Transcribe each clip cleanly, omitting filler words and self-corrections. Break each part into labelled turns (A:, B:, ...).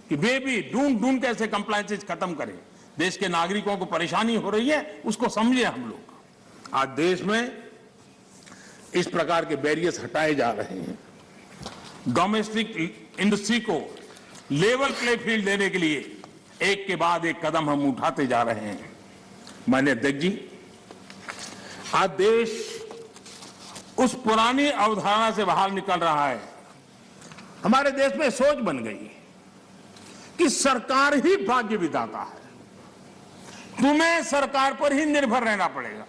A: कि वे भी ढूंढ ढूंढ के ऐसे कंप्लायंसेस खत्म करें। देश के नागरिकों को परेशानी हो रही है, उसको समझे हम लोग। आज देश में इस प्रकार के बैरियर्स हटाए जा रहे हैं। डोमेस्टिक इंडस्ट्री को लेवल प्ले फील्ड देने के लिए एक के बाद एक कदम हम उठाते जा रहे हैं। माननीय अध्यक्ष जी, आज देश उस पुरानी अवधारणा से बाहर निकल रहा है। हमारे देश में सोच बन गई कि सरकार ही भाग्य विधाता है, तुम्हें सरकार पर ही निर्भर रहना पड़ेगा,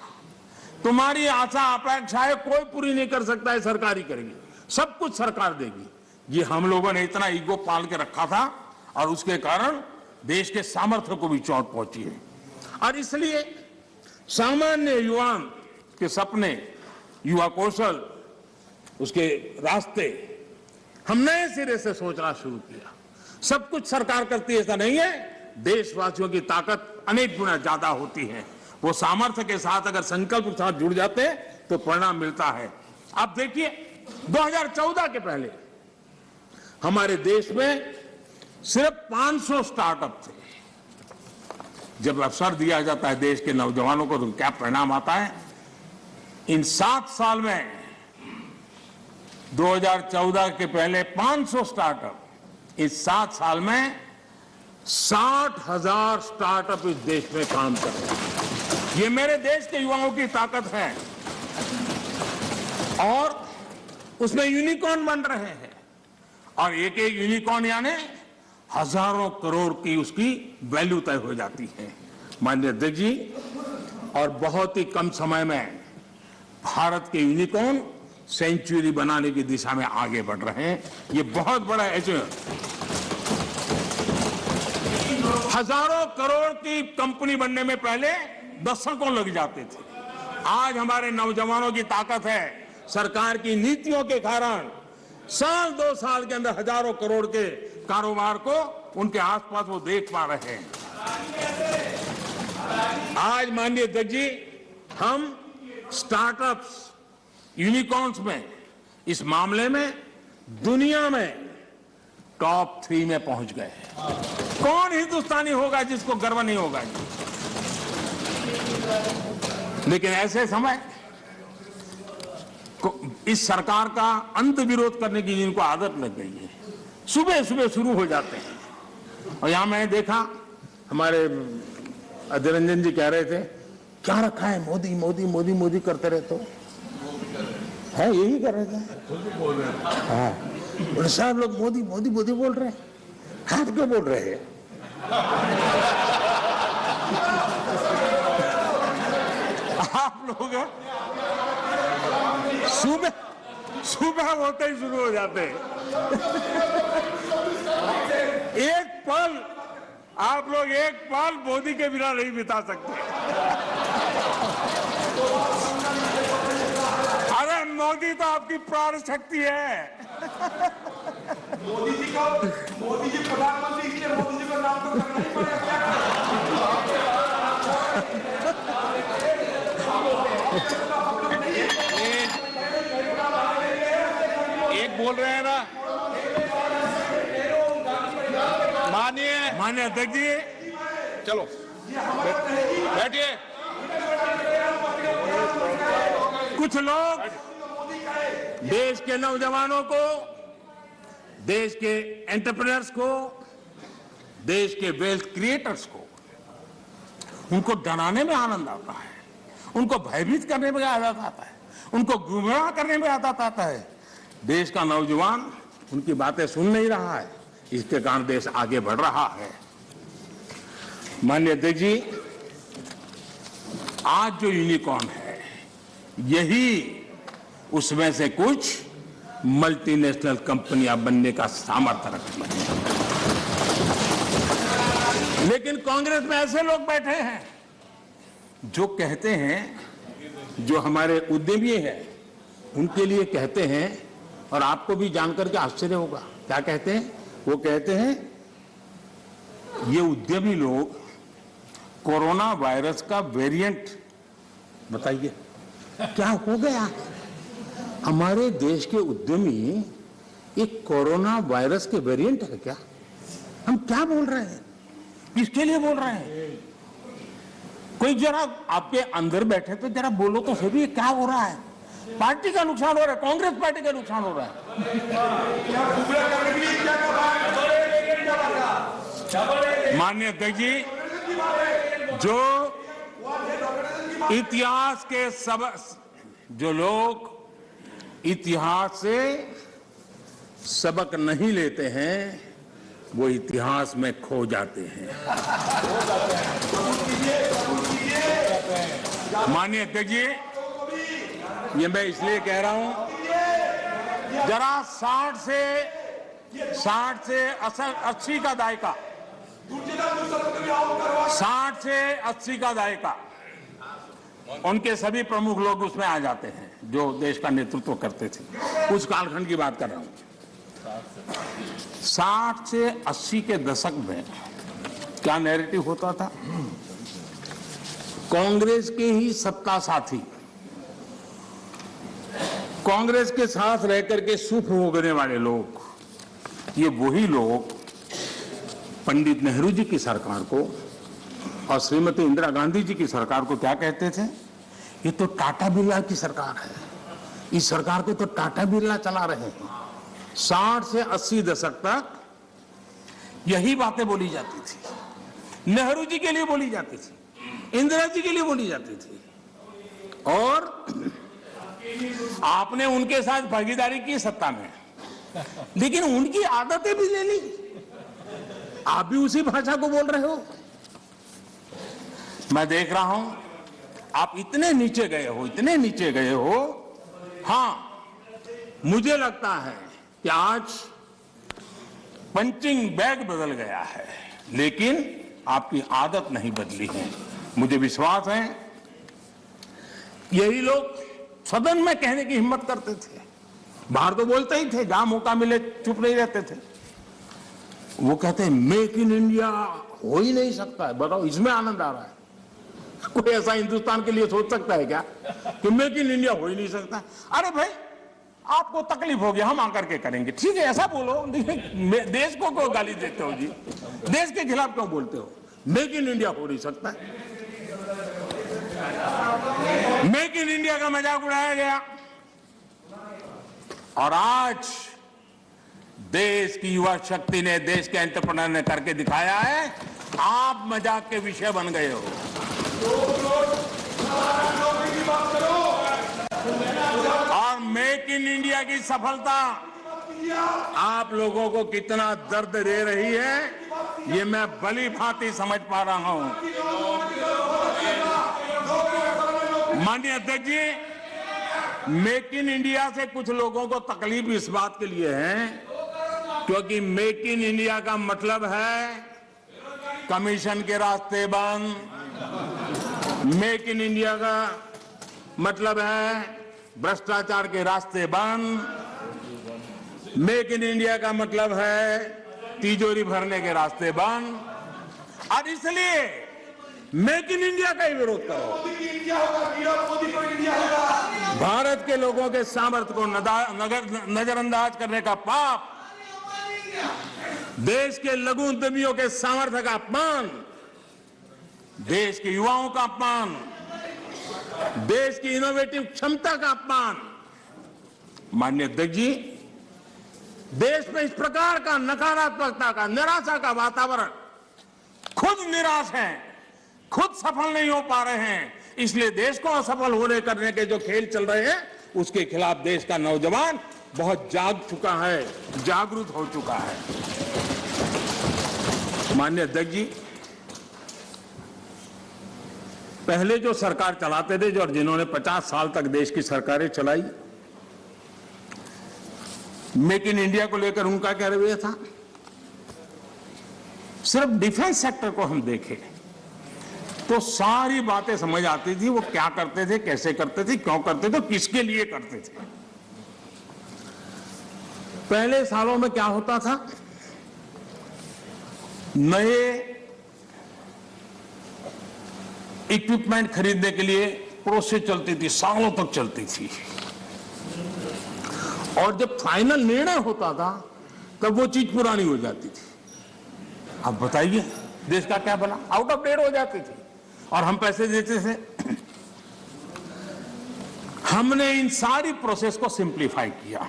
A: तुम्हारी आशा अपेक्षाएं कोई पूरी नहीं कर सकता है, सरकार ही करेगी, सब कुछ सरकार देगी। ये हम लोगों ने इतना ईगो पाल के रखा था और उसके कारण देश के सामर्थ्य को भी चोट पहुंची है। और इसलिए सामान्य युवा के सपने, युवा कौशल, उसके रास्ते हम नए सिरे से सोचना शुरू किया। सब कुछ सरकार करती है ऐसा नहीं है, देशवासियों की ताकत अनेक गुना ज्यादा होती है। वो सामर्थ्य के साथ अगर संकल्प के साथ जुड़ जाते हैं तो परिणाम मिलता है। आप देखिए 2014 के पहले हमारे देश में सिर्फ 500 स्टार्टअप थे। जब अवसर दिया जाता है देश के नौजवानों को तो क्या परिणाम आता है। इन 7 साल में 2014 के पहले 500 स्टार्टअप, इस 7 साल में 60,000 स्टार्टअप इस देश में काम कर रहे हैं। ये मेरे देश के युवाओं की ताकत है और उसमें यूनिकॉर्न बन रहे हैं और एक एक यूनिकॉर्न यानी हजारों करोड़ की उसकी वैल्यू तय हो जाती है। माननीय अध्यक्ष जी, और बहुत ही कम समय में भारत के यूनिकॉर्न सेंचुरी बनाने की दिशा में आगे बढ़ रहे हैं। ये बहुत बड़ा अचीवमेंट। हजारों करोड़ की कंपनी बनने में पहले दशकों लग जाते थे। आज हमारे नौजवानों की ताकत है, सरकार की नीतियों के कारण साल 2 साल के अंदर हजारों करोड़ के कारोबार को उनके आसपास वो देख पा रहे हैं। आज माननीय अध्यक्ष जी, हम स्टार्टअप्स, यूनिकॉर्न्स में, इस मामले में दुनिया में टॉप 3 में पहुंच गए हैं। कौन हिंदुस्तानी होगा जिसको गर्व नहीं होगा। लेकिन ऐसे समय इस सरकार का अंत विरोध करने की जिनको आदत लग गई है, सुबह सुबह शुरू हो जाते हैं। और यहां मैंने देखा हमारे अधीर रंजन जी कह रहे थे, क्या रखा है मोदी मोदी मोदी मोदी करते रहते हो, है यही कर रहे थे। हाँ, साहब लोग मोदी मोदी मोदी बोल रहे हैं, हाथ क्यों बोल रहे हैं। आप लोग सुबह सुबह होते ही शुरू हो जाते हैं। एक पल आप लोग एक पल मोदी के बिना नहीं बिता सकते। अरे मोदी तो आपकी प्राण शक्ति है।
B: मोदी जी प्रधानमंत्री, इसलिए मोदी जी का नाम तो करना ही पड़ेगा।
A: एक बोल रहे हैं ना, माननीय अध्यक्ष जी, चलो बैठिए। कुछ लोग देश के नौजवानों को, देश के एंटरप्रेन्योर्स को, देश के वेल्थ क्रिएटर्स को, उनको डराने में आनंद आता है, उनको भयभीत करने में आनंद आता है, उनको गुमराह करने में आनंद आता है। देश का नौजवान उनकी बातें सुन नहीं रहा है, इसके कारण देश आगे बढ़ रहा है। माननीय अध्यक्ष जी, आज जो यूनिकॉर्न है, यही उसमें से कुछ मल्टीनेशनल कंपनियां बनने का सामर्थ्य रखती हैं। लेकिन कांग्रेस में ऐसे लोग बैठे हैं जो कहते हैं, जो हमारे उद्यमी हैं उनके लिए कहते हैं, और आपको भी जानकर के आश्चर्य होगा, क्या कहते हैं। वो कहते हैं ये उद्यमी लोग कोरोना वायरस का वेरिएंट, बताइए क्या हो गया, हमारे देश के उद्यमी एक कोरोना वायरस के वेरिएंट है क्या। हम क्या बोल रहे हैं, किसके लिए बोल रहे हैं? कोई जरा आपके अंदर बैठे तो जरा बोलो तो सही, क्या हो रहा है? पार्टी का नुकसान हो रहा है, कांग्रेस पार्टी का नुकसान हो रहा है। माननीय अध्यक्ष जी, जो इतिहास के जो लोग इतिहास से सबक नहीं लेते हैं वो इतिहास में खो जाते हैं। माननीय अध्यक्ष जी, ये मैं इसलिए कह रहा हूं, जरा 60 से 80 का दायका, 60 से 80 का दायका, उनके सभी प्रमुख लोग उसमें आ जाते हैं जो देश का नेतृत्व करते थे। उस कालखंड की बात कर रहा हूं। 60 से 80 के दशक में क्या नैरेटिव होता था? कांग्रेस के ही सत्ता साथी, कांग्रेस के साथ रहकर के सुख भोगने वाले लोग, ये वही लोग पंडित नेहरू जी की सरकार को और श्रीमती इंदिरा गांधी जी की सरकार को क्या कहते थे? ये तो टाटा बिरला की सरकार है, इस सरकार को तो टाटा बिरला चला रहे हैं। 60 से 80 दशक तक यही बातें बोली जाती थी, नेहरू जी के लिए बोली जाती थी, इंदिरा जी के लिए बोली जाती थी, और आपने उनके साथ भागीदारी की सत्ता में, लेकिन उनकी आदतें भी ले ली, आप भी उसी भाषा को बोल रहे हो। मैं देख रहा हूं आप इतने नीचे गए हो, इतने नीचे गए हो। हां, मुझे लगता है कि आज पंचिंग बैग बदल गया है, लेकिन आपकी आदत नहीं बदली है। मुझे विश्वास है यही लोग सदन में कहने की हिम्मत करते थे, बाहर तो बोलते ही थे, जहां मौका मिले चुप नहीं रहते थे। वो कहते हैं मेक इन इंडिया हो ही नहीं सकता है। बताओ, इसमें आनंद आ रहा है? कोई ऐसा हिंदुस्तान के लिए सोच सकता है क्या कि मेक इन इंडिया हो ही नहीं सकता? अरे भाई, आपको तकलीफ होगी, हम आकर के करेंगे, ठीक है, ऐसा बोलो। देश को क्यों गाली देते हो जी? देश के खिलाफ क्यों बोलते हो? मेक इन इंडिया हो नहीं सकता। मेक इन इंडिया का मजाक उड़ाया गया, और आज देश की युवा शक्ति ने, देश के एंटरप्रेन्योर ने करके दिखाया है। आप मजाक के विषय बन गए हो। और मेक इन इंडिया की सफलता आप लोगों को कितना दर्द दे रही है, ये मैं भली भांति समझ पा रहा हूं। माननीय अध्यक्ष जी, मेक इन इंडिया से कुछ लोगों को तकलीफ इस बात के लिए है क्योंकि मेक इन इंडिया का मतलब है कमीशन के रास्ते बंद, मेक इन इंडिया का मतलब है भ्रष्टाचार के रास्ते बंद, मेक इन इंडिया का मतलब है तिजोरी भरने के रास्ते बंद, और इसलिए मेक इन इंडिया का ही विरोध करो। भारत के लोगों के सामर्थ्य को नजरअंदाज करने का पाप, देश के लघु उद्यमियों के सामर्थ्य का अपमान, देश के युवाओं का अपमान, देश की इनोवेटिव क्षमता का अपमान। माननीय अध्यक्ष जी, देश में इस प्रकार का नकारात्मकता का, निराशा का वातावरण, खुद निराश हैं, खुद सफल नहीं हो पा रहे हैं, इसलिए देश को असफल होने करने के जो खेल चल रहे हैं उसके खिलाफ देश का नौजवान बहुत जाग चुका है, जागरूक हो चुका है। माननीय अध्यक्ष जी, पहले जो सरकार चलाते थे, जो जिन्होंने 50 साल तक देश की सरकारें चलाई, मेक इन इंडिया को लेकर उनका क्या रवैया था? सिर्फ डिफेंस सेक्टर को हम देखें तो सारी बातें समझ आती थी, वो क्या करते थे, कैसे करते थे, क्यों करते थे, किसके लिए करते थे। पहले सालों में क्या होता था, नए इक्विपमेंट खरीदने के लिए प्रोसेस चलती थी, सालों तक चलती थी, और जब फाइनल निर्णय होता था तब वो चीज पुरानी हो जाती थी। अब बताइए देश का क्या बना, आउट ऑफ डेट हो जाती थी और हम पैसे देते थे। हमने इन सारी प्रोसेस को सिंप्लीफाई किया।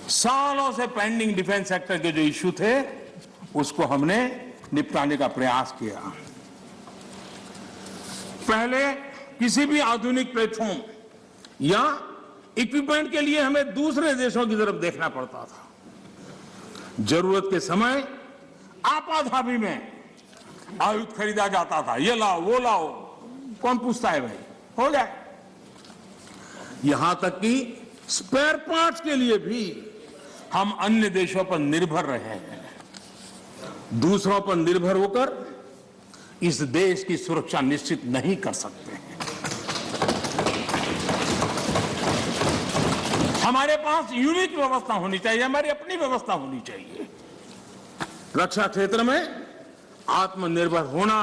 A: सालों से पेंडिंग डिफेंस सेक्टर के जो इश्यू थे उसको हमने निपटाने का प्रयास किया। पहले किसी भी आधुनिक प्लेटफॉर्म या इक्विपमेंट के लिए हमें दूसरे देशों की तरफ देखना पड़ता था। जरूरत के समय आपाधापी में आयुध खरीदा जाता था, ये लाओ वो लाओ, कौन पूछता है भाई, हो जाए। यहां तक कि स्पेयर पार्ट्स के लिए भी हम अन्य देशों पर निर्भर रहे हैं। दूसरों पर निर्भर होकर इस देश की सुरक्षा निश्चित नहीं कर सकते हैं। हमारे पास यूनिक व्यवस्था होनी चाहिए, हमारी अपनी व्यवस्था होनी चाहिए। रक्षा क्षेत्र में आत्मनिर्भर होना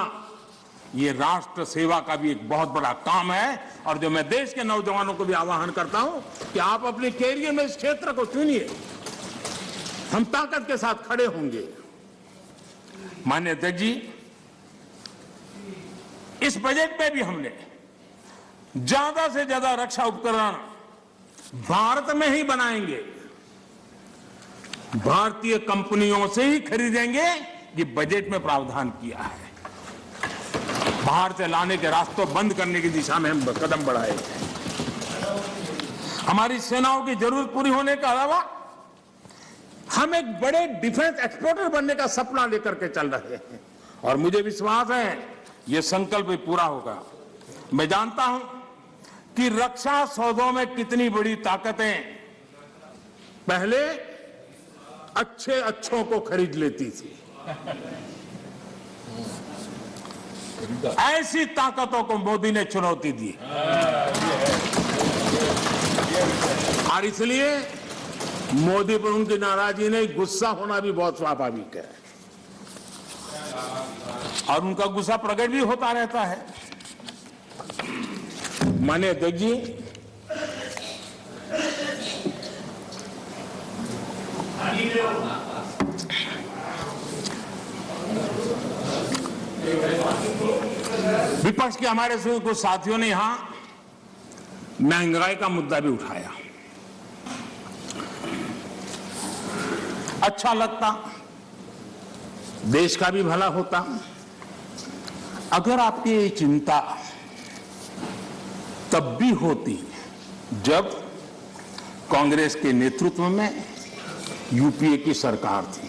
A: ये राष्ट्र सेवा का भी एक बहुत बड़ा काम है। और जो मैं देश के नौजवानों को भी आह्वान करता हूं कि आप अपने कैरियर में इस क्षेत्र को चुनिए, हम ताकत के साथ खड़े होंगे। माननीय अध्यक्ष जी, इस बजट में भी हमने ज्यादा से ज्यादा रक्षा उपकरण भारत में ही बनाएंगे, भारतीय कंपनियों से ही खरीदेंगे, ये बजट में प्रावधान किया है। बाहर से लाने के रास्तों बंद करने की दिशा में हम कदम बढ़ाए हैं। हमारी सेनाओं की जरूरत पूरी होने के अलावा हम एक बड़े डिफेंस एक्सपोर्टर बनने का सपना लेकर के चल रहे हैं और मुझे विश्वास है ये संकल्प भी पूरा होगा। मैं जानता हूं कि रक्षा सौदों में कितनी बड़ी ताकतें पहले अच्छों को खरीद लेती थी। ऐसी ताकतों को मोदी ने चुनौती दी और इसलिए मोदी पर उनकी नाराजगी नहीं, गुस्सा होना भी बहुत स्वाभाविक है और उनका गुस्सा प्रकट भी होता रहता है। माननीय अध्यक्ष जी, विपक्ष के हमारे से कुछ साथियों ने यहां महंगाई का मुद्दा भी उठाया। अच्छा लगता, देश का भी भला होता अगर आपकी ये चिंता तब भी होती जब कांग्रेस के नेतृत्व में यूपीए की सरकार थी।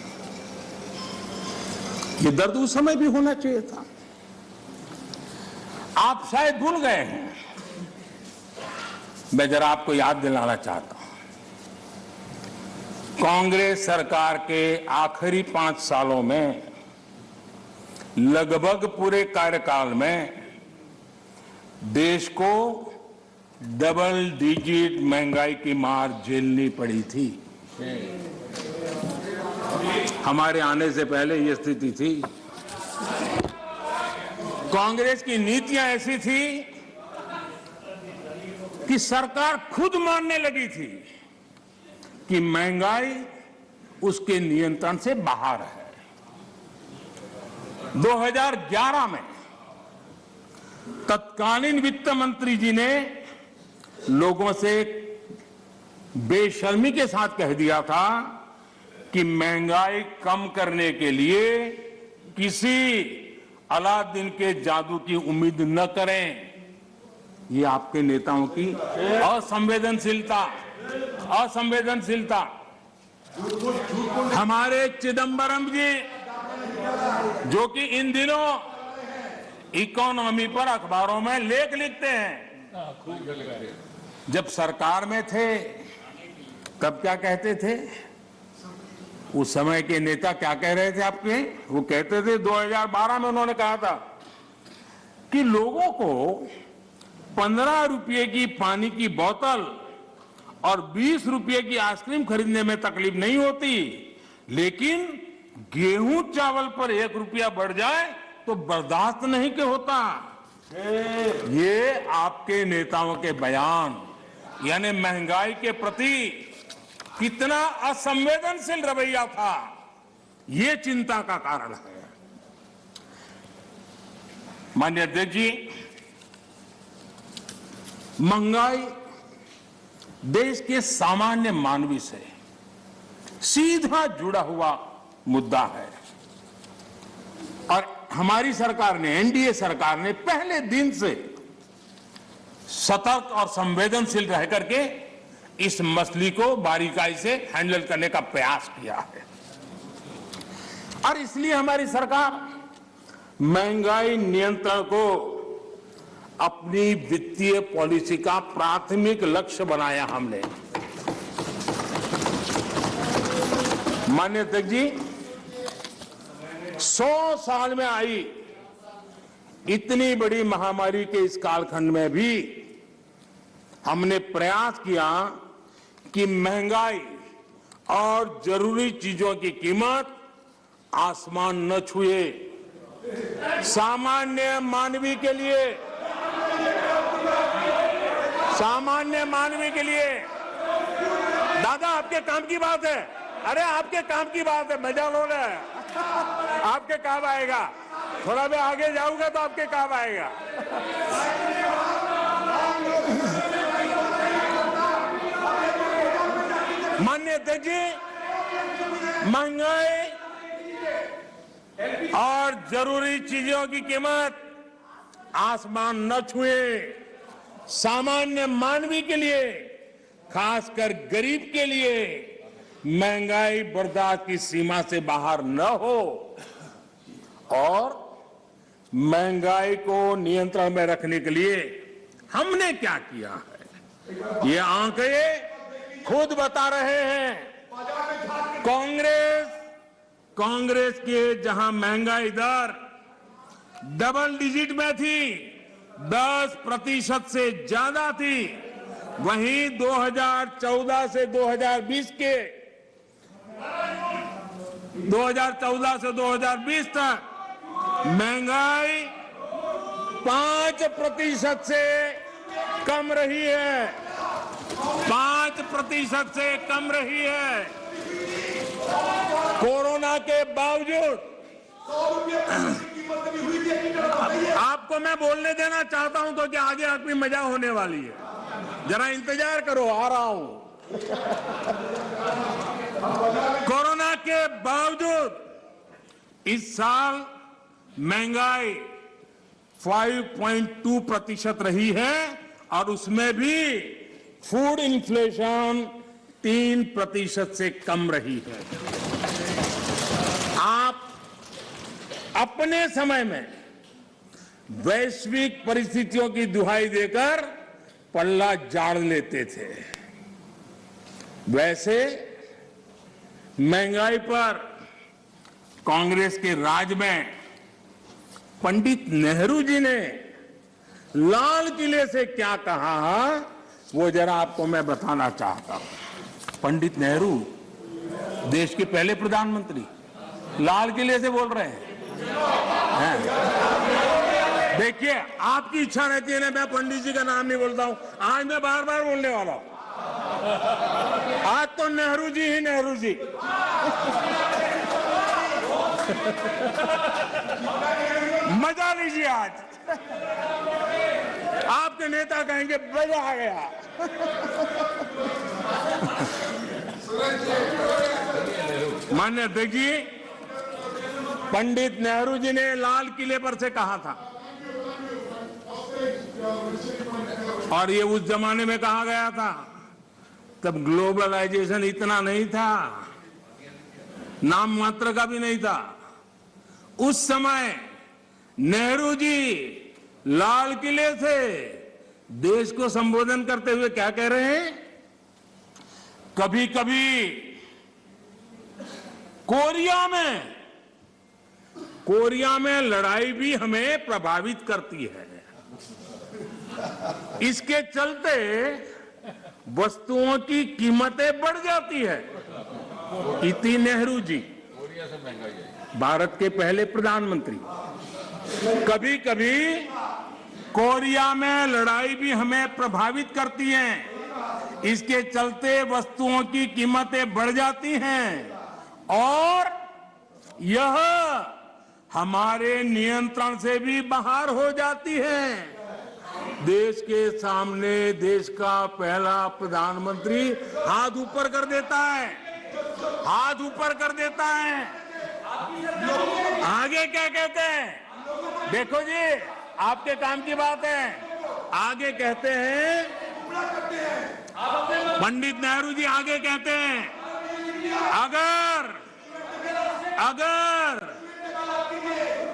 A: ये दर्द उस समय भी होना चाहिए था। आप शायद भूल गए हैं, मैं जरा आपको याद दिलाना चाहता हूं। कांग्रेस सरकार के आखिरी 5 सालों में लगभग पूरे कार्यकाल में देश को डबल डिजिट महंगाई की मार झेलनी पड़ी थी। हमारे आने से पहले ये स्थिति थी। कांग्रेस की नीतियां ऐसी थी कि सरकार खुद मानने लगी थी कि महंगाई उसके नियंत्रण से बाहर है। 2011 में तत्कालीन वित्त मंत्री जी ने लोगों से बेशर्मी के साथ कह दिया था कि महंगाई कम करने के लिए किसी अलादीन के जादू की उम्मीद न करें। ये आपके नेताओं की असंवेदनशीलता। हमारे चिदंबरम जी जो कि इन दिनों इकोनॉमी पर अखबारों में लेख लिखते हैं, जब सरकार में थे तब क्या कहते थे? उस समय के नेता क्या कह रहे थे आपके? वो कहते थे 2012 में उन्होंने कहा था कि लोगों को 15 रुपये की पानी की बोतल और 20 रुपये की आइसक्रीम खरीदने में तकलीफ नहीं होती, लेकिन गेहूं चावल पर 1 रुपया बढ़ जाए तो बर्दाश्त नहीं के होता। ये आपके नेताओं के बयान, यानी महंगाई के प्रति कितना असंवेदनशील रवैया था, ये चिंता का कारण है। माननीय अध्यक्ष जी, महंगाई देश के सामान्य मानवी से सीधा जुड़ा हुआ मुद्दा है और हमारी सरकार ने, एनडीए सरकार ने पहले दिन से सतर्क और संवेदनशील रह करके इस मसले को बारीकाई से हैंडल करने का प्रयास किया है और इसलिए हमारी सरकार महंगाई नियंत्रण को अपनी वित्तीय पॉलिसी का प्राथमिक लक्ष्य बनाया हमने। माननीय अध्यक्ष जी, 100 साल में आई इतनी बड़ी महामारी के इस कालखंड में भी हमने प्रयास किया कि महंगाई और जरूरी चीजों की कीमत आसमान न छुए। सामान्य मानवी के लिए, सामान्य मानवी के लिए, दादा आपके काम की बात है, अरे आपके काम की बात है, मजा लो ना, आपके काम आएगा। थोड़ा मैं आगे जाऊंगा तो आपके काम आएगा। माननीय अध्यक्ष जी, महंगाई और जरूरी चीजों की कीमत आसमान न छुए। सामान्य मानवी के लिए, खासकर गरीब के लिए महंगाई बर्दाश्त की सीमा से बाहर न हो और महंगाई को नियंत्रण में रखने के लिए हमने क्या किया है, ये आंकड़े खुद बता रहे हैं। कांग्रेस के जहां महंगाई दर डबल डिजिट में थी, 10% से ज्यादा थी, वहीं 2014 से 2020 तक महंगाई 5% से कम रही है, 5% से कम रही है। कोरोना के बावजूद आपको मैं बोलने देना चाहता हूं तो कि आगे आपकी मजा होने वाली है, जरा इंतजार करो, आ रहा हूं। कोरोना के बावजूद इस साल महंगाई 5.2% रही है और उसमें भी फूड इन्फ्लेशन 3% से कम रही है। आप अपने समय में वैश्विक परिस्थितियों की दुहाई देकर पल्ला झाड़ लेते थे, वैसे महंगाई पर कांग्रेस के राज में पंडित नेहरू जी ने लाल किले से क्या कहा, वो जरा आपको मैं बताना चाहता हूं। पंडित नेहरू देश के पहले प्रधानमंत्री लाल किले से बोल रहे हैं। देखिए, आपकी इच्छा रहती है ना, मैं पंडित जी का नाम नहीं बोलता हूं, आज मैं बार बार बोलने वाला हूं। आज तो नेहरू जी ही नेहरू जी। मजा लीजिए आज, आपके नेता कहेंगे मजा आ गया। माननीय अध्यक्ष जी, पंडित नेहरू जी ने लाल किले पर से कहा था और ये उस जमाने में कहा गया था, तब ग्लोबलाइजेशन इतना नहीं था, नाम मात्र का भी नहीं था। उस समय नेहरू जी लाल किले से देश को संबोधन करते हुए क्या कह रहे हैं, कभी कभी कोरिया में लड़ाई भी हमें प्रभावित करती है, इसके चलते वस्तुओं की कीमतें बढ़ जाती है। इति नेहरू जी, भारत के पहले प्रधानमंत्री। कभी कभी कोरिया में लड़ाई भी हमें प्रभावित करती है, इसके चलते वस्तुओं की कीमतें बढ़ जाती हैं और यह हमारे नियंत्रण से भी बाहर हो जाती है। देश के सामने देश का पहला प्रधानमंत्री हाथ ऊपर कर देता है, हाथ ऊपर कर देता है। आगे क्या कहते हैं? देखो जी, आपके काम की बात है। आगे कहते हैं, पंडित नेहरू जी आगे कहते हैं,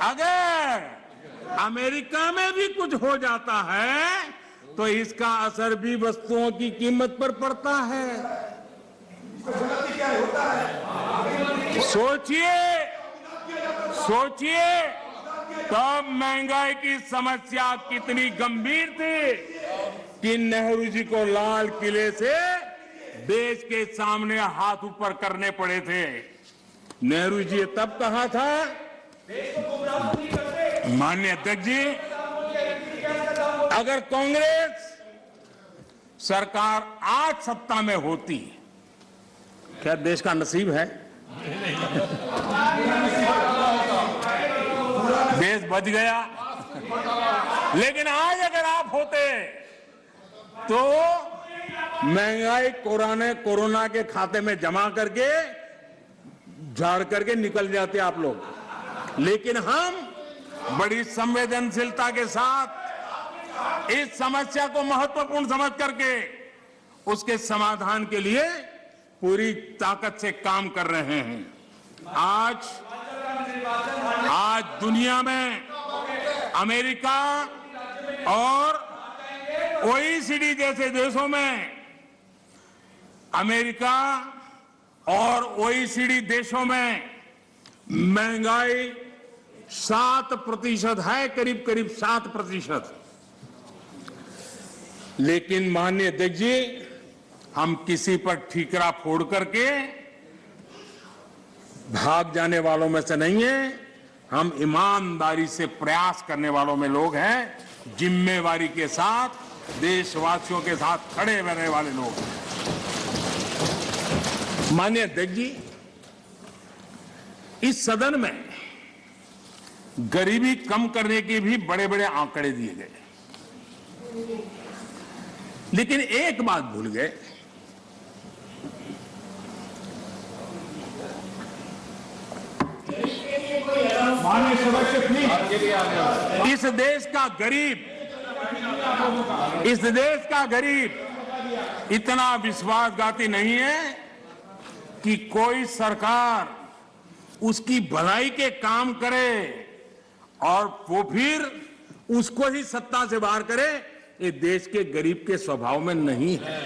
A: अगर अमेरिका में भी कुछ हो जाता है तो इसका असर भी वस्तुओं की कीमत पर पड़ता है। सोचिए तब महंगाई की समस्या कितनी गंभीर थी कि नेहरू जी को लाल किले से देश के सामने हाथ ऊपर करने पड़े थे। नेहरू जी तब कहा था, माननीय अध्यक्ष जी, अगर कांग्रेस सरकार आज सत्ता में होती, क्या देश का नसीब है? देश बच गया। लेकिन आज अगर आप होते तो महंगाई कोरोना के खाते में जमा करके झाड़ करके निकल जाते आप लोग। लेकिन हम बड़ी संवेदनशीलता के साथ इस समस्या को महत्वपूर्ण समझ करके उसके समाधान के लिए पूरी ताकत से काम कर रहे हैं। आज दुनिया में अमेरिका और ओईसीडी जैसे देशों में, अमेरिका और ओईसीडी देशों में महंगाई 7% है, करीब 7%। लेकिन माननीय अध्यक्ष जी, हम किसी पर ठीकरा फोड़ करके भाग जाने वालों में से नहीं है। हम ईमानदारी से प्रयास करने वालों में लोग हैं, जिम्मेवारी के साथ देशवासियों के साथ खड़े रहने वाले लोग हैं। माननीय अध्यक्ष जी, इस सदन में गरीबी कम करने के भी बड़े बड़े आंकड़े दिए गए, लेकिन एक बात भूल गए।
B: माननीय सदस्य प्लीज,
A: इस देश का गरीब इतना विश्वासघाती नहीं है कि कोई सरकार उसकी भलाई के काम करे और वो फिर उसको ही सत्ता से बाहर करे। ये देश के गरीब के स्वभाव में नहीं है।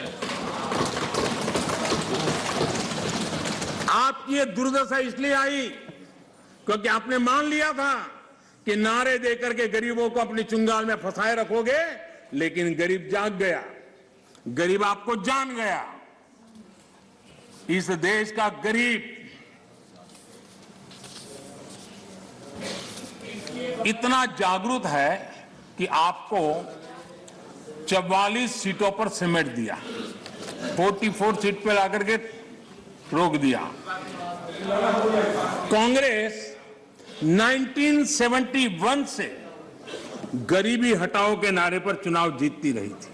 A: आपकी ये दुर्दशा इसलिए आई क्योंकि आपने मान लिया था कि नारे देकर के गरीबों को अपनी चुंगाल में फंसाए रखोगे, लेकिन गरीब जाग गया, गरीब आपको जान गया। इस देश का गरीब इतना जागरूक है कि आपको 44 सीटों पर सिमट दिया, 44 सीट पे लाकर के रोक दिया। कांग्रेस 1971 से गरीबी हटाओ के नारे पर चुनाव जीतती रही थी।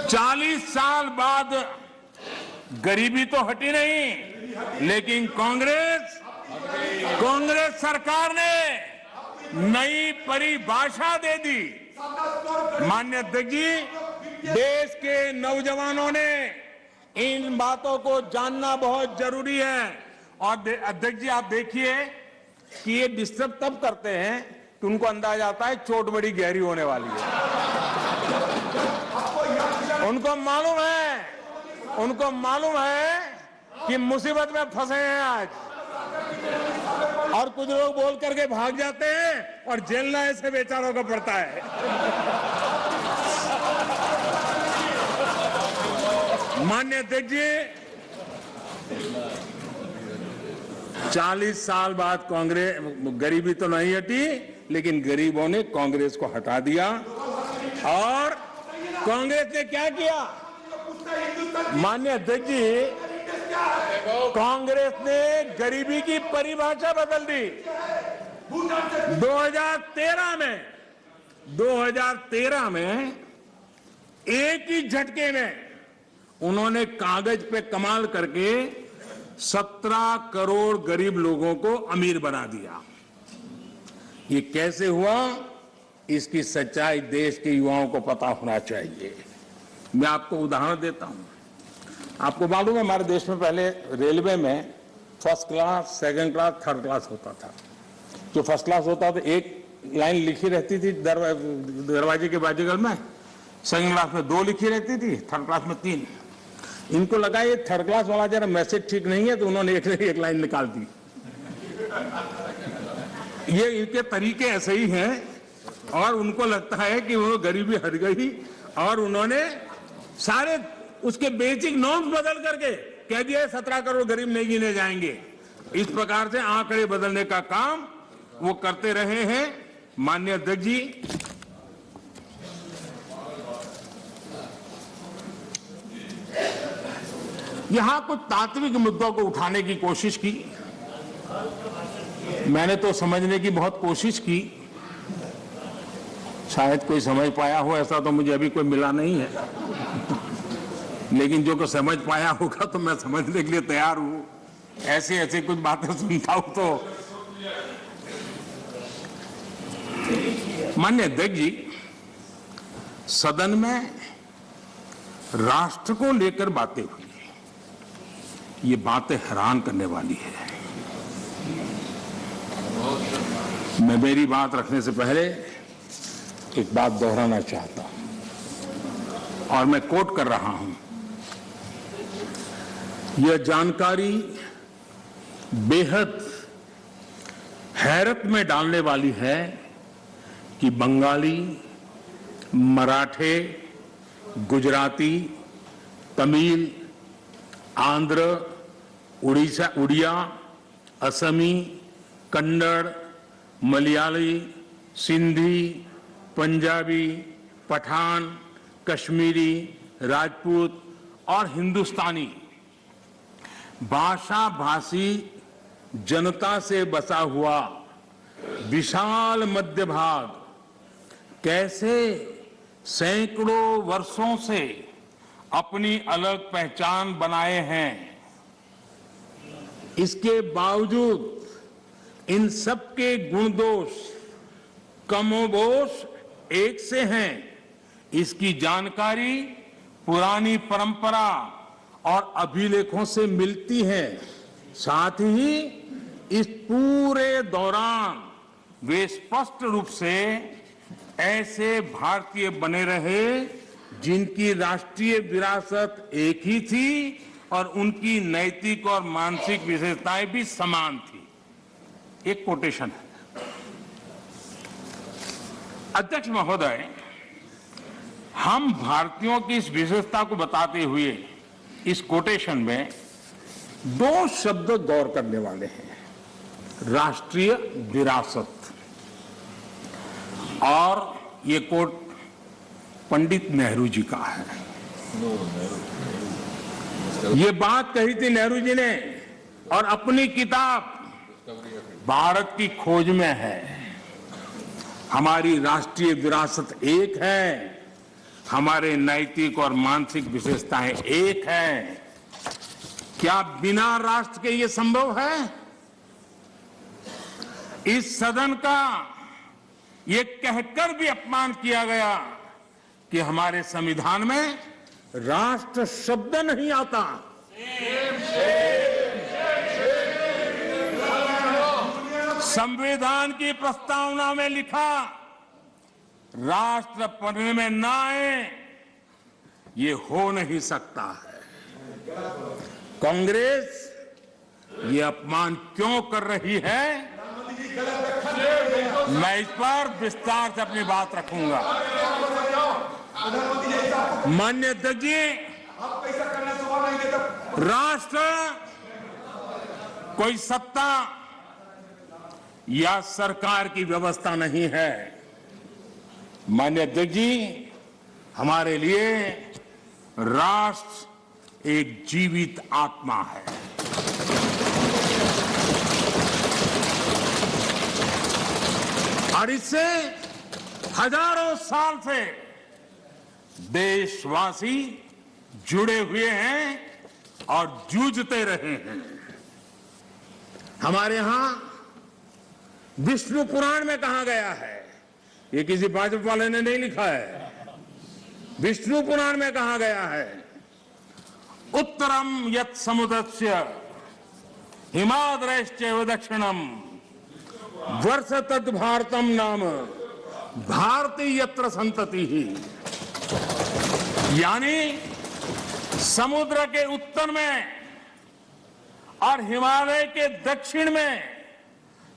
A: 40 साल बाद गरीबी तो हटी नहीं, लेकिन कांग्रेस सरकार ने नई परिभाषा दे दी। माननीय अध्यक्ष जी, देश के नौजवानों ने इन बातों को जानना बहुत जरूरी है। और अध्यक्ष जी, आप देखिए कि ये डिस्टर्ब तब करते हैं कि उनको अंदाजा आता है चोट बड़ी गहरी होने वाली है। उनको मालूम है कि मुसीबत में फंसे हैं आज, और कुछ लोग बोल करके भाग जाते हैं और झेलना ऐसे बेचारों को पड़ता है। माननीय अध्यक्ष जी, 40 साल बाद कांग्रेस, गरीबी तो नहीं हटी, लेकिन गरीबों ने कांग्रेस को हटा दिया। और कांग्रेस ने क्या किया? माननीय अध्यक्ष जी,
B: क्या है?
A: कांग्रेस ने गरीबी की परिभाषा बदल दी।
B: भूटान से
A: 2013 में एक ही झटके में उन्होंने कागज पे कमाल करके 17 करोड़ गरीब लोगों को अमीर बना दिया। ये कैसे हुआ, इसकी सच्चाई देश के युवाओं को पता होना चाहिए। मैं आपको उदाहरण देता हूं। आपको मालूम है हमारे देश में पहले रेलवे में first class, second class, third class होता था। जो फर्स्ट क्लास होता था एक लाइन लिखी रहती थी दरवाजे के बाजूगल में, सेकंड क्लास में 2 लिखी रहती थी, थर्ड क्लास में 3। इनको लगा ये थर्ड क्लास वाला जरा मैसेज ठीक नहीं है, तो उन्होंने एक लाइन निकाल दी। ये इनके तरीके ऐसे ही हैं और उनको लगता है कि वो गरीबी हट गई और उन्होंने सारे उसके बेसिक नॉर्म्स बदल करके कह दिया 17 करोड़ गरीब नहीं गिने जाएंगे। इस प्रकार से आंकड़े बदलने का काम वो करते रहे हैं। माननीय अध्यक्ष जी, यहां कुछ तात्विक मुद्दों को उठाने की कोशिश की। मैंने तो समझने की बहुत कोशिश की, शायद कोई समझ पाया हो ऐसा तो मुझे अभी कोई मिला नहीं है, लेकिन जो को समझ पाया होगा तो मैं समझने के लिए तैयार हूं। ऐसे ऐसे कुछ बातें सुनता हूं तो। माननीय अध्यक्ष जी, सदन में राष्ट्र को लेकर बातें हुई, ये बातें हैरान करने वाली है। मैं मेरी बात रखने से पहले एक बात दोहराना चाहता हूं और मैं कोट कर रहा हूं। यह जानकारी बेहद हैरत में डालने वाली है कि बंगाली, मराठे, गुजराती, तमिल, आंध्र, उड़िया, असमी, कन्नड़, मलयाली, सिंधी, पंजाबी, पठान, कश्मीरी, राजपूत और हिंदुस्तानी भाषा भाषी जनता से बसा हुआ विशाल मध्य भाग कैसे सैकड़ों वर्षों से अपनी अलग पहचान बनाए हैं। इसके बावजूद इन सबके गुण दोष कमोबेश एक से हैं। इसकी जानकारी पुरानी परंपरा और अभिलेखों से मिलती है। साथ ही इस पूरे दौरान वे स्पष्ट रूप से ऐसे भारतीय बने रहे जिनकी राष्ट्रीय विरासत एक ही थी और उनकी नैतिक और मानसिक विशेषताएं भी समान थी। एक कोटेशन है। अध्यक्ष महोदय, हम भारतीयों की इस विशेषता को बताते हुए इस कोटेशन में 2 शब्द गौर करने वाले हैं, राष्ट्रीय विरासत। और ये कोट पंडित नेहरू जी का है। ये बात कही थी नेहरू जी ने और अपनी किताब भारत की खोज में है। हमारी राष्ट्रीय विरासत एक है, हमारे नैतिक और मानसिक विशेषताएं एक हैं। क्या बिना राष्ट्र के ये संभव है? इस सदन का ये कहकर भी अपमान किया गया कि हमारे संविधान में राष्ट्र शब्द नहीं आता। संविधान की प्रस्तावना में लिखा राष्ट्र पढ़ने में ना आए, ये हो नहीं सकता है। कांग्रेस ये अपमान क्यों कर रही है, मैं इस पर विस्तार से अपनी बात रखूंगा। माननीय अध्यक्ष जी, राष्ट्र कोई सत्ता या सरकार की व्यवस्था नहीं है। माननीय अध्यक्ष जी, हमारे लिए राष्ट्र एक जीवित आत्मा है। और इससे हजारों साल से देशवासी जुड़े हुए हैं और जूझते रहे हैं। हमारे यहां विष्णु पुराण में कहा गया है, ये किसी भाजपा वाले ने नहीं लिखा है, विष्णु पुराण में कहा गया है, उत्तरम यत् समुद्रस्य हिमाद्रश्चैव दक्षिणम वर्ष तद भारतम नाम भारती यत्र संतति ही। यानी समुद्र के उत्तर में और हिमालय के दक्षिण में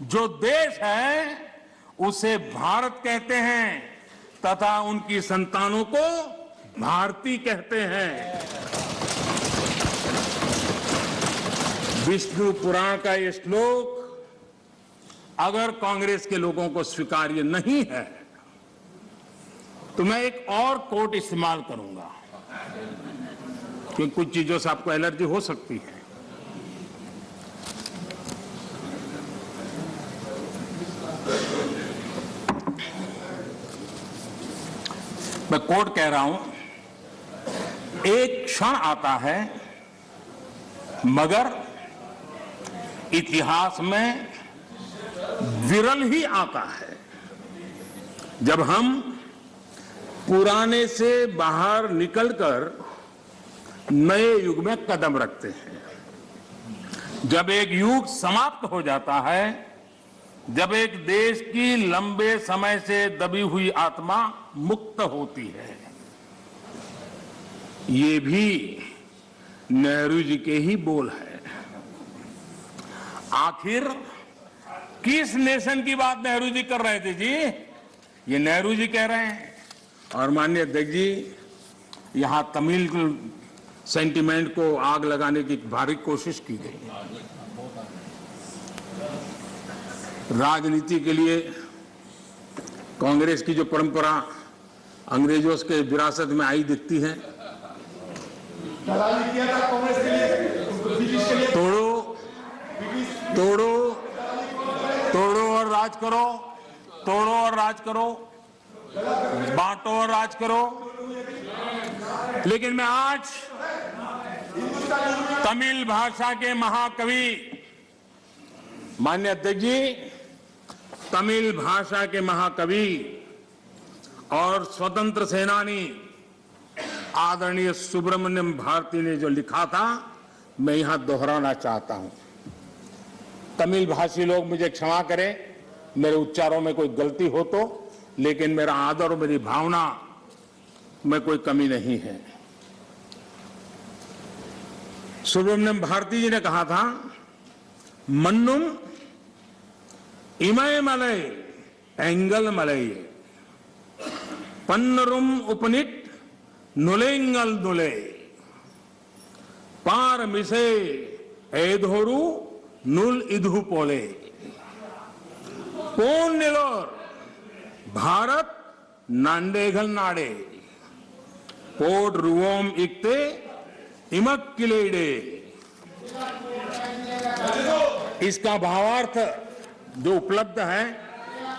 A: जो देश है उसे भारत कहते हैं तथा उनकी संतानों को भारती कहते हैं। विष्णु पुराण का ये श्लोक अगर कांग्रेस के लोगों को स्वीकार्य नहीं है तो मैं एक और कोट इस्तेमाल करूंगा, क्योंकि कुछ चीजों से आपको एलर्जी हो सकती है। मैं कोट कह रहा हूं, एक क्षण आता है मगर इतिहास में विरल ही आता है जब हम पुराने से बाहर निकलकर नए युग में कदम रखते हैं। जब एक युग समाप्त हो जाता है, जब एक देश की लंबे समय से दबी हुई आत्मा मुक्त होती है। ये भी नेहरू जी के ही बोल है। आखिर किस नेशन की बात नेहरू जी कर रहे थे जी? ये नेहरू जी कह रहे हैं। और माननीय अध्यक्ष जी, यहां तमिल सेंटिमेंट को आग लगाने की भारी कोशिश की गई। राजनीति के लिए कांग्रेस की जो परंपरा अंग्रेजों के विरासत में आई दिखती है,
B: किया था कांग्रेस के लिए, ब्रिटिश के लिए।
A: तोड़ो तोड़ो तोड़ो और राज करो, तोड़ो और राज करो, बांटो और राज करो। लेकिन मैं आज तमिल भाषा के महाकवि, माननीय अध्यक्ष जी, तमिल भाषा के महाकवि और स्वतंत्र सेनानी आदरणीय सुब्रमण्यम भारती ने जो लिखा था, मैं यहां दोहराना चाहता हूं। तमिल भाषी लोग मुझे क्षमा करें, मेरे उच्चारों में कोई गलती हो तो, लेकिन मेरा आदर और मेरी भावना में कोई कमी नहीं है। सुब्रमण्यम भारती जी ने कहा था, मन्नुम इमय मलय एंगल मलय पन्नरुम उपनिट नुलेंगल नुले पार मिसे एधोरु नुल इधु पोले पोन निलोर भारत नांडेगल नाडे पोड रुवोम इक्ते इमक किलेडे। इसका भावार्थ जो उपलब्ध है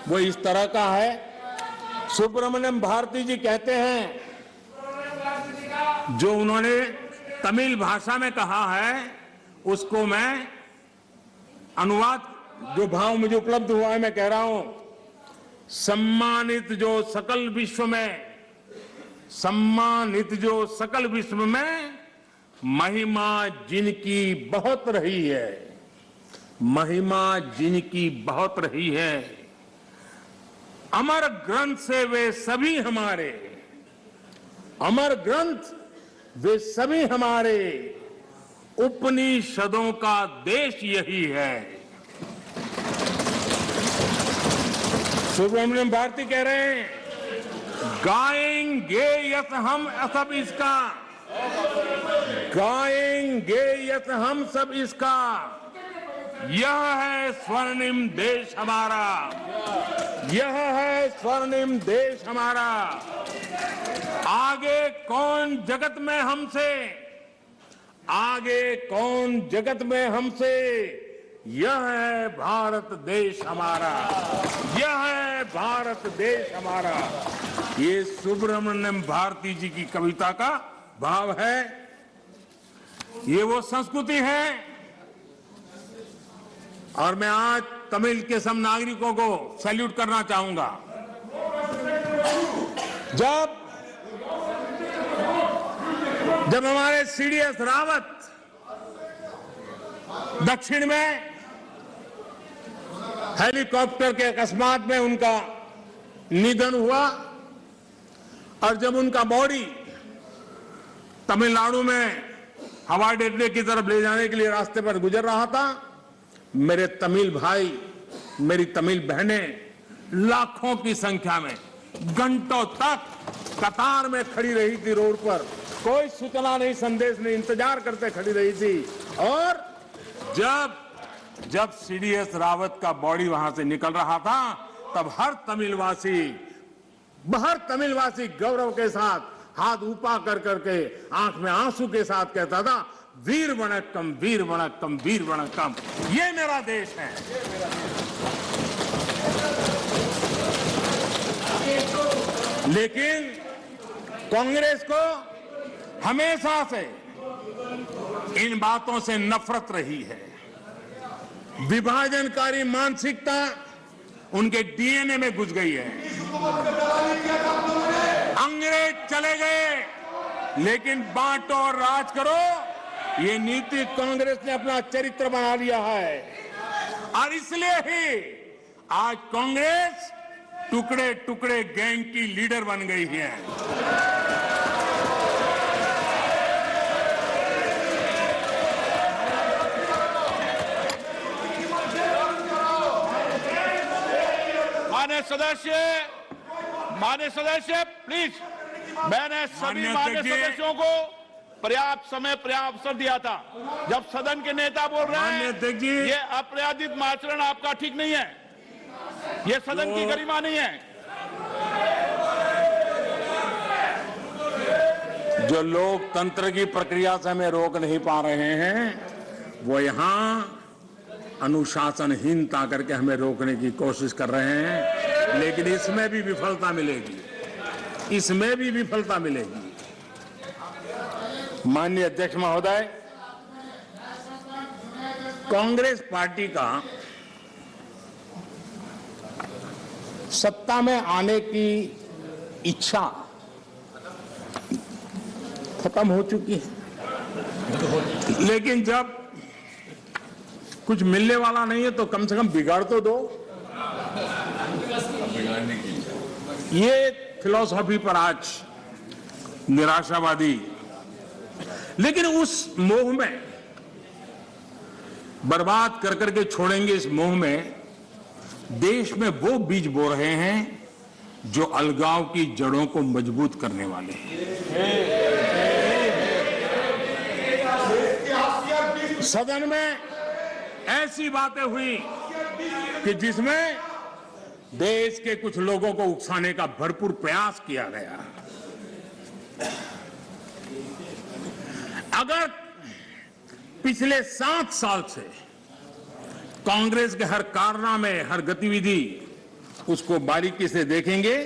A: वो इस तरह का है। सुब्रमण्यम भारती जी कहते हैं, जो उन्होंने तमिल भाषा में कहा है उसको मैं अनुवाद, जो भाव मुझे उपलब्ध हुआ है मैं कह रहा हूं। सम्मानित जो सकल विश्व में, सम्मानित जो सकल विश्व में महिमा जिनकी बहुत रही है, महिमा जिनकी बहुत रही है, अमर ग्रंथ से वे सभी हमारे, अमर ग्रंथ वे सभी हमारे, उपनिषदों का देश यही है। सुब्रमण्यम भारती कह रहे हैं, गाएंगे यस हम सब इसका, गाएंगे यस हम सब इसका, यह है स्वर्णिम देश हमारा, यह है स्वर्णिम देश हमारा। आगे कौन जगत में हमसे आगे कौन जगत में हमसे, यह है भारत देश हमारा, यह है भारत देश हमारा। ये सुब्रमण्यम भारती जी की कविता का भाव है। ये वो संस्कृति है। और मैं आज तमिल के सब नागरिकों को सैल्यूट करना चाहूंगा। जब हमारे सीडीएस रावत दक्षिण में हेलीकॉप्टर के अकस्मात में उनका निधन हुआ और जब उनका बॉडी तमिलनाडु में हवाई अड्डे की तरफ ले जाने के लिए रास्ते पर गुजर रहा था, मेरे तमिल भाई, मेरी तमिल बहनें लाखों की संख्या में घंटों तक कतार में खड़ी रही थी रोड पर। कोई सूचना नहीं, संदेश नहीं, इंतजार करते खड़ी रही थी। और जब सीडीएस रावत का बॉडी वहां से निकल रहा था, तब हर तमिलवासी गौरव के साथ हाथ ऊपर कर करके आंख में आंसू के साथ कहता था, वीर वणक्कम, वीर वणक्कम, वीर वणक्कम। ये मेरा देश है। लेकिन कांग्रेस को हमेशा से इन बातों से नफरत रही है। विभाजनकारी मानसिकता उनके डीएनए में घुस गई है। अंग्रेज चले गए, लेकिन बांटो और राज करो, ये नीति कांग्रेस ने अपना चरित्र बना लिया है। और इसलिए ही आज कांग्रेस टुकड़े टुकड़े गैंग की लीडर बन गई है।
C: मान्य सदस्य प्लीज, मैंने सभी मान्य सदस्यों को पर्याप्त समय पर्याप्त अवसर दिया था। जब सदन के नेता बोल रहे हैं ये अप्रयादित आचरण आपका ठीक नहीं है, ये सदन की गरिमा नहीं है।
A: जो लोकतंत्र की प्रक्रिया से हमें रोक नहीं पा रहे हैं, वो यहां अनुशासनहीनता करके हमें रोकने की कोशिश कर रहे हैं। लेकिन इसमें भी विफलता मिलेगी, इसमें भी विफलता मिलेगी। माननीय अध्यक्ष महोदय, कांग्रेस पार्टी का सत्ता में आने की इच्छा खत्म हो चुकी है। लेकिन जब कुछ मिलने वाला नहीं है तो कम से कम बिगाड़ तो दो। ये फिलॉसफी पर आज निराशावादी, लेकिन उस मोह में बर्बाद कर करके छोड़ेंगे। इस मोह में देश में वो बीज बो रहे हैं जो अलगाव की जड़ों को मजबूत करने वाले हैं। सदन में ऐसी बातें हुई कि जिसमें देश के कुछ लोगों को उकसाने का भरपूर प्रयास किया गया। अगर पिछले 7 साल से कांग्रेस के हर कारनामे, हर गतिविधि उसको बारीकी से देखेंगे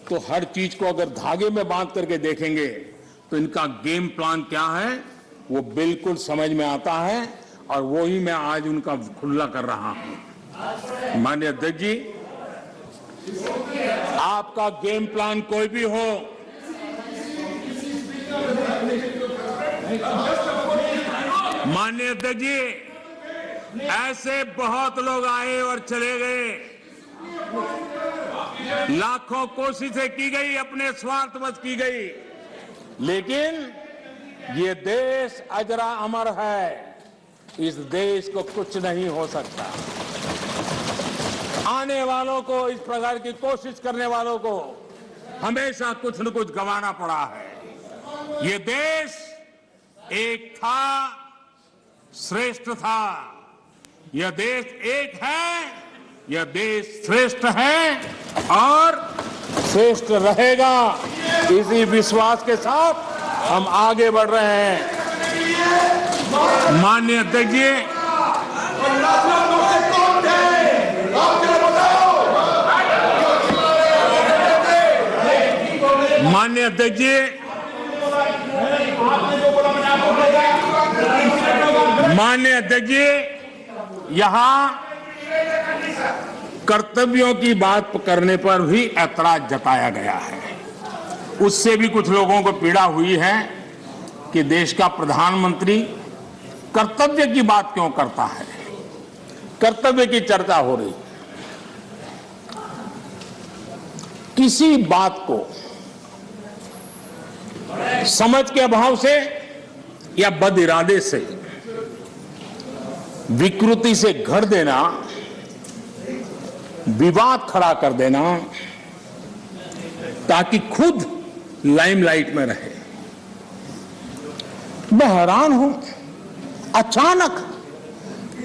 A: तो हर चीज को अगर धागे में बांध करके देखेंगे तो इनका गेम प्लान क्या है वो बिल्कुल समझ में आता है। और वो ही मैं आज उनका खुला कर रहा हूं। माननीय अध्यक्ष जी, आपका गेम प्लान कोई भी हो, माननीय अध्यक्ष जी, ऐसे बहुत लोग आए और चले गए, लाखों कोशिशें की गई, अपने स्वार्थवश की गई, लेकिन ये देश अजरा अमर है। इस देश को कुछ नहीं हो सकता। आने वालों को, इस प्रकार की कोशिश करने वालों को हमेशा कुछ न कुछ गंवाना पड़ा है। ये देश एक था, श्रेष्ठ था। यह देश एक है, यह देश श्रेष्ठ है और श्रेष्ठ रहेगा। इसी विश्वास के साथ हम आगे बढ़ रहे हैं। माननीय अध्यक्ष जी, माननीय अध्यक्ष जी, माननीय अध्यक्ष जी, यहां कर्तव्यों की बात करने पर भी ऐतराज जताया गया है। उससे भी कुछ लोगों को पीड़ा हुई है कि देश का प्रधानमंत्री कर्तव्य की बात क्यों करता है, कर्तव्य की चर्चा हो रही। किसी बात को समझ के अभाव से या बद इरादे से विकृति से घर देना, विवाद खड़ा कर देना ताकि खुद लाइमलाइट में रहे। मैं हैरान हूं, अचानक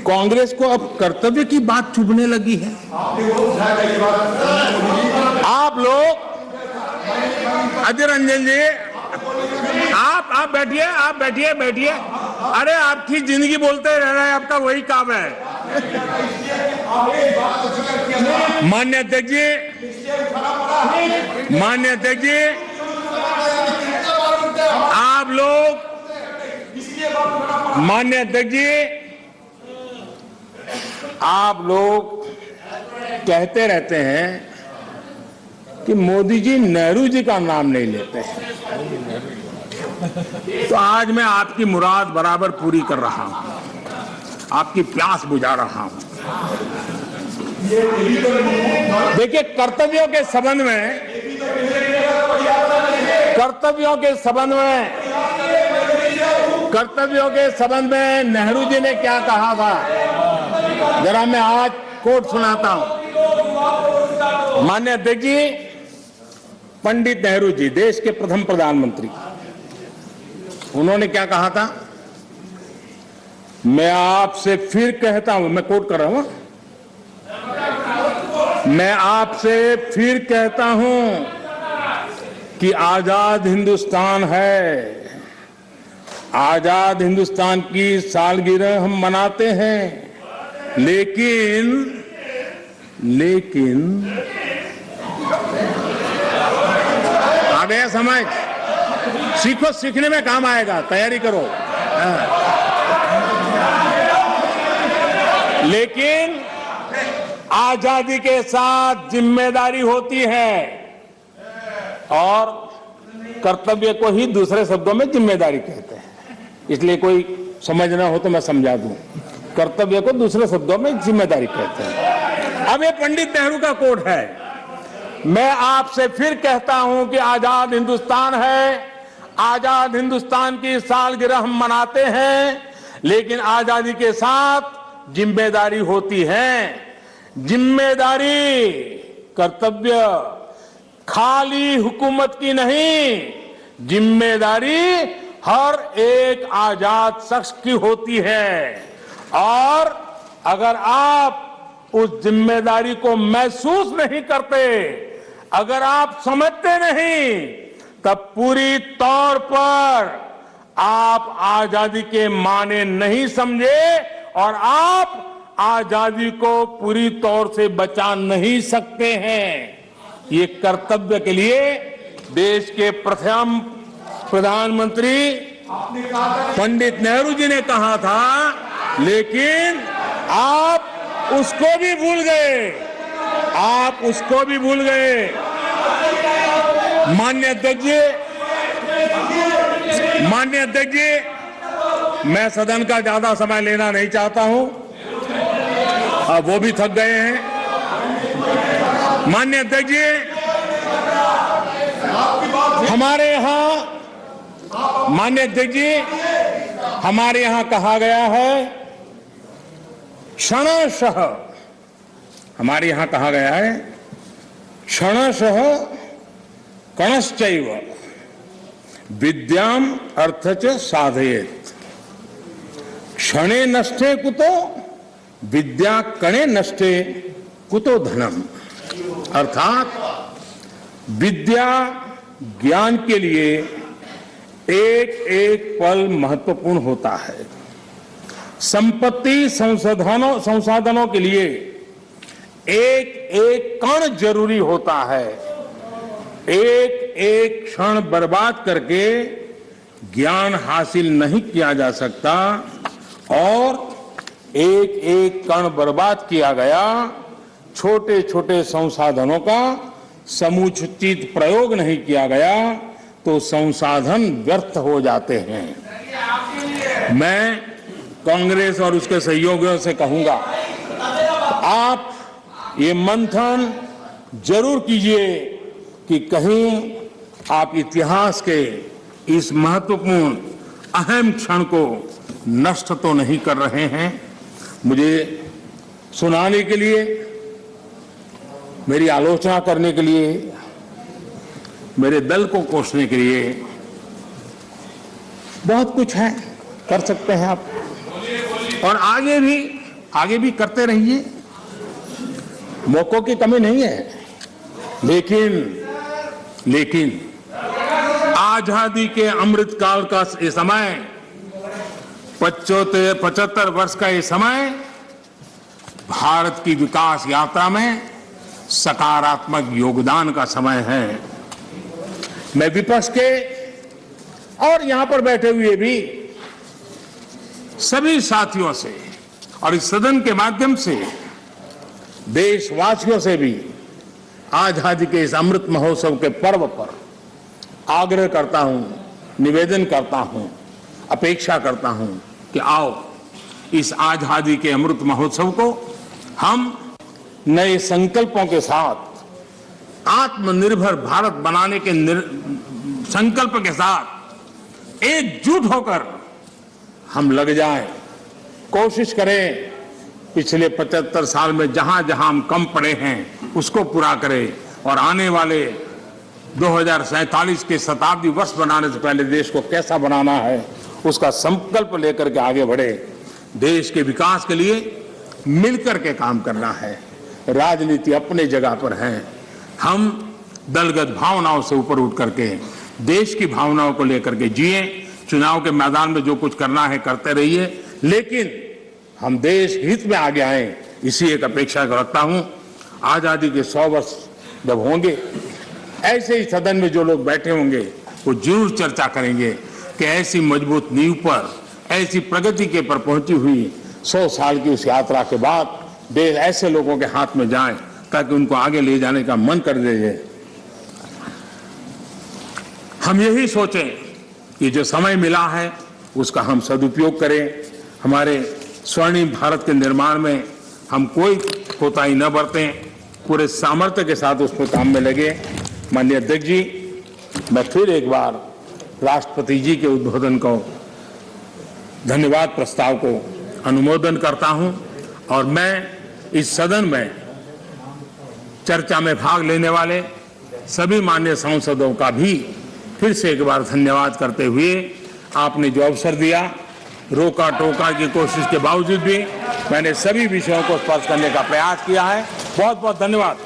A: कांग्रेस को अब कर्तव्य की बात चुभने लगी है। आप लोग, अजय रंजन जी, आप बैठिए, आप बैठिए। अरे आपकी जिंदगी बोलते रहना है, आपका वही काम है। माननीय अध्यक्ष जी, माननीय अध्यक्ष जी, आप लोग, माननीय अध्यक्ष जी, आप लोग कहते रहते हैं कि मोदी जी नेहरू जी का नाम नहीं लेते हैं। तो आज मैं आपकी मुराद बराबर पूरी कर रहा हूं, आपकी प्यास बुझा रहा हूं। देखिए, कर्तव्यों के संबंध में, कर्तव्यों के संबंध में नेहरू जी ने क्या कहा था, जरा मैं आज कोट सुनाता हूं। माननीय अध्यक्ष जी, पंडित नेहरू जी, देश के प्रथम प्रधानमंत्री, उन्होंने क्या कहा था? मैं आपसे फिर कहता हूं, मैं कोट कर रहा हूं, मैं आपसे फिर कहता हूं कि आजाद हिंदुस्तान है, आजाद हिंदुस्तान की सालगिरह हम मनाते हैं, लेकिन आ गया समझ? सीखो, सीखने में काम आएगा, तैयारी करो। लेकिन आजादी के साथ जिम्मेदारी होती है, और कर्तव्य को ही दूसरे शब्दों में जिम्मेदारी कहते हैं। इसलिए कोई समझना हो तो मैं समझा दूं, कर्तव्य को दूसरे शब्दों में जिम्मेदारी कहते हैं। अब ये पंडित नेहरू का कोट है। मैं आपसे फिर कहता हूं कि आजाद हिंदुस्तान है, आजाद हिंदुस्तान की सालगिरह हम मनाते हैं, लेकिन आजादी के साथ जिम्मेदारी होती है। जिम्मेदारी, कर्तव्य खाली हुकूमत की नहीं, जिम्मेदारी हर एक आजाद शख्स की होती है। और अगर आप उस जिम्मेदारी को महसूस नहीं करते, अगर आप समझते नहीं, तब पूरी तौर पर आप आजादी के माने नहीं समझे और आप आजादी को पूरी तौर से बचा नहीं सकते हैं। ये कर्तव्य के लिए देश के प्रथम प्रधानमंत्री पंडित नेहरू जी ने कहा था, लेकिन आप उसको भी भूल गए, आप उसको भी भूल गए। माननीय अध्यक्ष जी, माननीय अध्यक्ष जी, मैं सदन का ज्यादा समय लेना नहीं चाहता हूं, अब वो भी थक गए हैं। माननीय अध्यक्ष जी, हमारे यहां, माननीय अध्यक्ष जी, हमारे यहां कहा गया है क्षणशः, हमारे यहां कहा गया है क्षणशः कणश्चैव विद्याम अर्थच साधयेत्, क्षणे नष्टे कुतो विद्या कणे नष्टे कुतो धनम। अर्थात विद्या, ज्ञान के लिए एक एक पल महत्वपूर्ण होता है। संपत्ति संसाधनों के लिए एक एक कण जरूरी होता है। एक एक क्षण बर्बाद करके ज्ञान हासिल नहीं किया जा सकता और एक एक कण बर्बाद किया गया, छोटे छोटे संसाधनों का समुचित प्रयोग नहीं किया गया तो संसाधन व्यर्थ हो जाते हैं। मैं कांग्रेस और उसके सहयोगियों से कहूंगा, आप ये मंथन जरूर कीजिए कि कहीं आप इतिहास के इस महत्वपूर्ण अहम क्षण को नष्ट तो नहीं कर रहे हैं। मुझे सुनाने के लिए, मेरी आलोचना करने के लिए, मेरे दल को कोसने के लिए बहुत कुछ है, कर सकते हैं आप और आगे भी करते रहिए, मौकों की कमी नहीं है। लेकिन आजादी के अमृत काल का ये समय, 75 वर्ष का ये समय भारत की विकास यात्रा में सकारात्मक योगदान का समय है। मैं विपक्ष के और यहां पर बैठे हुए भी सभी साथियों से और इस सदन के माध्यम से देशवासियों से भी आजादी के इस अमृत महोत्सव के पर्व पर आग्रह करता हूं, निवेदन करता हूं, अपेक्षा करता हूं कि आओ इस आजादी के अमृत महोत्सव को हम नए संकल्पों के साथ, आत्मनिर्भर भारत बनाने के संकल्प के साथ एकजुट होकर हम लग जाएं, कोशिश करें पिछले 75 साल में जहां जहां हम कम पड़े हैं उसको पूरा करें और आने वाले 2047 के शताब्दी वर्ष बनाने से पहले देश को कैसा बनाना है उसका संकल्प लेकर के आगे बढ़े। देश के विकास के लिए मिलकर के काम करना है। राजनीति अपने जगह पर है, हम दलगत भावनाओं से ऊपर उठ करके देश की भावनाओं को लेकर के जिए। चुनाव के मैदान में जो कुछ करना है करते रहिए, लेकिन हम देश हित में आगे आए, इसी एक अपेक्षा को रखता हूं। आजादी के 100 वर्ष जब होंगे, ऐसे ही सदन में जो लोग बैठे होंगे वो जरूर चर्चा करेंगे कि ऐसी मजबूत नींव पर, ऐसी प्रगति के पर पहुंची हुई 100 साल की उस यात्रा के बाद देश ऐसे लोगों के हाथ में जाए ताकि उनको आगे ले जाने का मन कर दे। हम यही सोचें कि जो समय मिला है उसका हम सदुपयोग करें। हमारे स्वर्णिम भारत के निर्माण में हम कोई कोताही न बरतें, पूरे सामर्थ्य के साथ उस पर काम में लगे। माननीय अध्यक्ष जी, मैं फिर एक बार राष्ट्रपति जी के उद्बोधन को, धन्यवाद प्रस्ताव को अनुमोदन करता हूं और मैं इस सदन में चर्चा में भाग लेने वाले सभी माननीय सांसदों का भी फिर से एक बार धन्यवाद करते हुए, आपने जो अवसर दिया, रोका टोका की कोशिश के बावजूद भी मैंने सभी विषयों को स्पर्श करने का प्रयास किया है। बहुत बहुत धन्यवाद।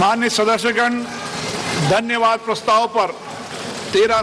C: माननीय सदस्यगण, धन्यवाद प्रस्ताव पर 13